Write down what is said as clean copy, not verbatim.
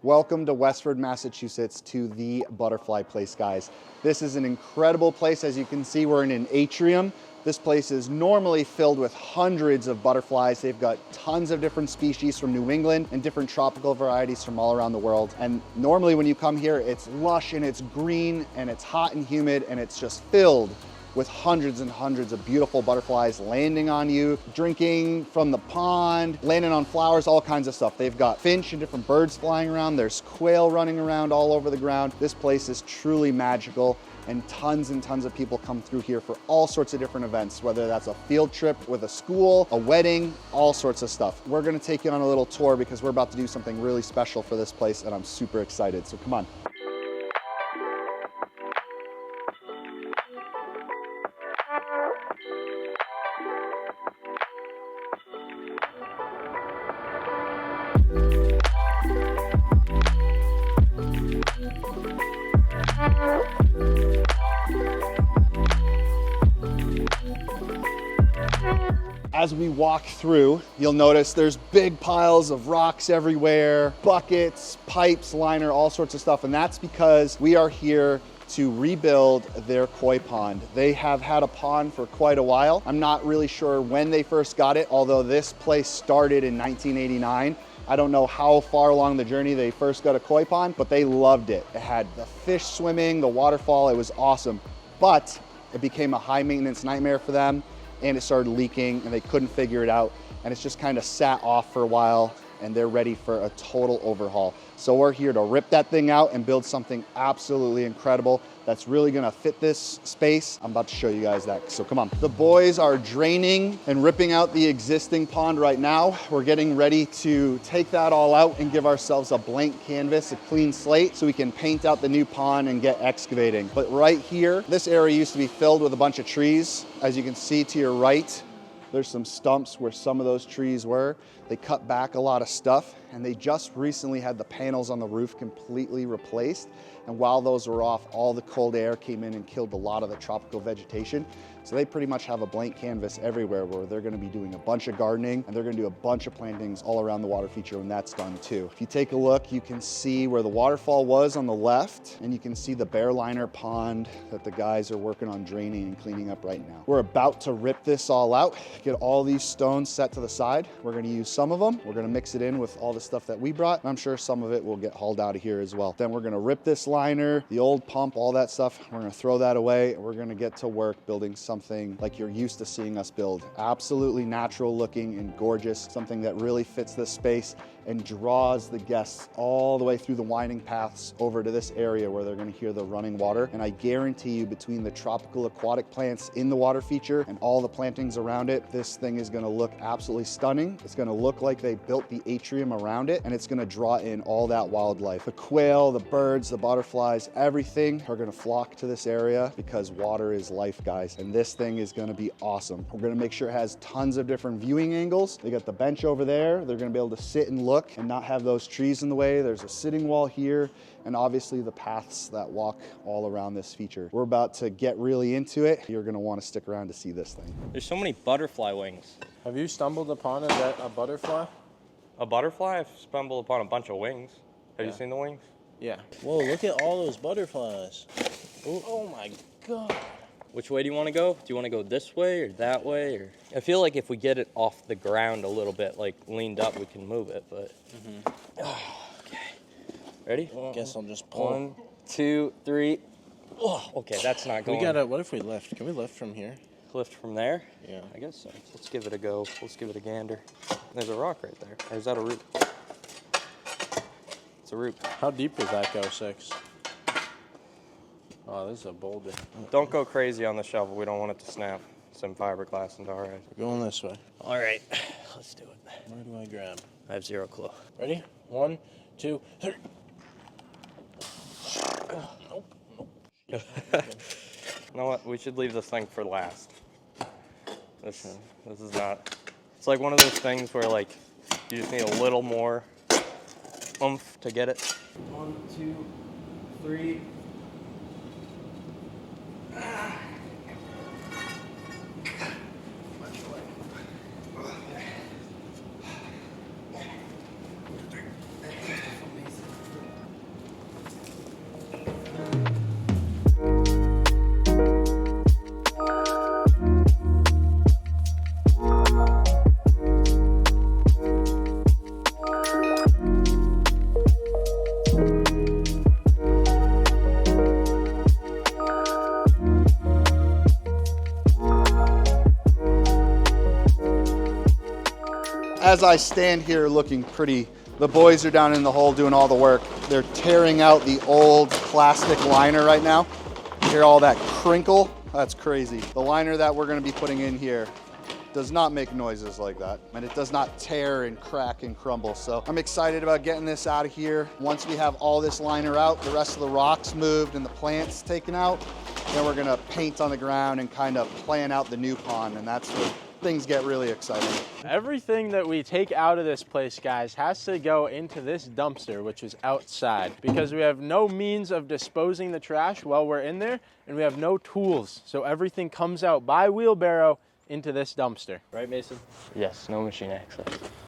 Welcome to Westford, Massachusetts, to the Butterfly Place, guys. This is an incredible place. As you can see, we're in an atrium. This place is normally filled with hundreds of butterflies. They've got tons of different species from New England and different tropical varieties from all around the world. And normally when you come here, it's lush and it's green and it's hot and humid and it's just filled with hundreds and hundreds of beautiful butterflies landing on you, drinking from the pond, landing on flowers, all kinds of stuff. They've got finch and different birds flying around. There's quail running around all over the ground. This place is truly magical, and tons of people come through here for all sorts of different events, whether that's a field trip with a school, a wedding, all sorts of stuff. We're gonna take you on a little tour because we're about to do something really special for this place, and I'm super excited, so come on. As we walk through, you'll notice there's big piles of rocks everywhere, buckets, pipes, liner, all sorts of stuff. And that's because we are here to rebuild their koi pond. They have had a pond for quite a while. I'm not really sure when they first got it, although this place started in 1989. I don't know how far along the journey they first got a koi pond, but they loved it. It had the fish swimming, the waterfall, it was awesome. But it became a high maintenance nightmare for them, and it started leaking and they couldn't figure it out. And it's just kind of sat off for a while, and they're ready for a total overhaul. So we're here to rip that thing out and build something absolutely incredible that's really gonna fit this space. I'm about to show you guys that, so come on. The boys are draining and ripping out the existing pond right now. We're getting ready to take that all out and give ourselves a blank canvas, a clean slate, so we can paint out the new pond and get excavating. But right here, this area used to be filled with a bunch of trees. As you can see to your right, there's some stumps where some of those trees were. They cut back a lot of stuff, and they just recently had the panels on the roof completely replaced. And while those were off, all the cold air came in and killed a lot of the tropical vegetation. So they pretty much have a blank canvas everywhere where they're gonna be doing a bunch of gardening, and they're gonna do a bunch of plantings all around the water feature when that's done too. If you take a look, you can see where the waterfall was on the left, and you can see the bear liner pond that the guys are working on draining and cleaning up right now. We're about to rip this all out, get all these stones set to the side. We're gonna use some of them. We're gonna mix it in with all the stuff that we brought. I'm sure some of it will get hauled out of here as well. Then we're gonna rip this liner, the old pump, all that stuff. We're gonna throw that away, and we're gonna get to work building something like you're used to seeing us build. Absolutely natural looking and gorgeous, something that really fits this space and draws the guests all the way through the winding paths over to this area where they're gonna hear the running water. And I guarantee you, between the tropical aquatic plants in the water feature and all the plantings around it, this thing is gonna look absolutely stunning. It's gonna look like they built the atrium around it, and it's gonna draw in all that wildlife. The quail, the birds, the butterflies, everything are gonna flock to this area because water is life, guys. And this thing is gonna be awesome. We're gonna make sure it has tons of different viewing angles. They got the bench over there. They're gonna be able to sit and look and not have those trees in the way. There's a sitting wall here, and obviously the paths that walk all around this feature. We're about to get really into it. You're gonna wanna stick around to see this thing. There's so many butterfly wings. Have you stumbled upon a butterfly? A butterfly? I've stumbled upon a bunch of wings. Have you seen the wings? Yeah. Whoa, look at all those butterflies. Oh my God. Which way do you want to go? Do you want to go this way or that way? Or I feel like if we get it off the ground a little bit, like leaned up, we can move it, but... Okay. Ready? Guess I'll just pull. 1, 2, 3. Oh, okay, that's not going. What if we lift? Can we lift from here? Lift from there? Yeah. I guess so. Let's give it a go. Let's give it a gander. There's a rock right there. Or is that a root? It's a root. How deep does that go, 6? Oh, this is a boulder. Don't go crazy on the shovel. We don't want it to snap some fiberglass into our eyes. We're going this way. All right, let's do it. Where do I grab? I have 0 clue. Ready? 1, 2, 3. You know what? We should leave this thing for last. This is not... It's like one of those things where, like, you just need a little more oomph to get it. 1, 2, 3... as I stand here looking pretty, the boys are down in the hole doing all the work. They're tearing out the old plastic liner right now. You hear all that crinkle? That's crazy. The liner that we're gonna be putting in here does not make noises like that, and it does not tear and crack and crumble. So I'm excited about getting this out of here. Once we have all this liner out, the rest of the rocks moved and the plants taken out, then we're gonna paint on the ground and kind of plan out the new pond, and that's where things get really exciting. Everything that we take out of this place, guys, has to go into this dumpster, which is outside, because we have no means of disposing the trash while we're in there, and we have no tools. So everything comes out by wheelbarrow into this dumpster. Right, Mason? Yes, no machine access.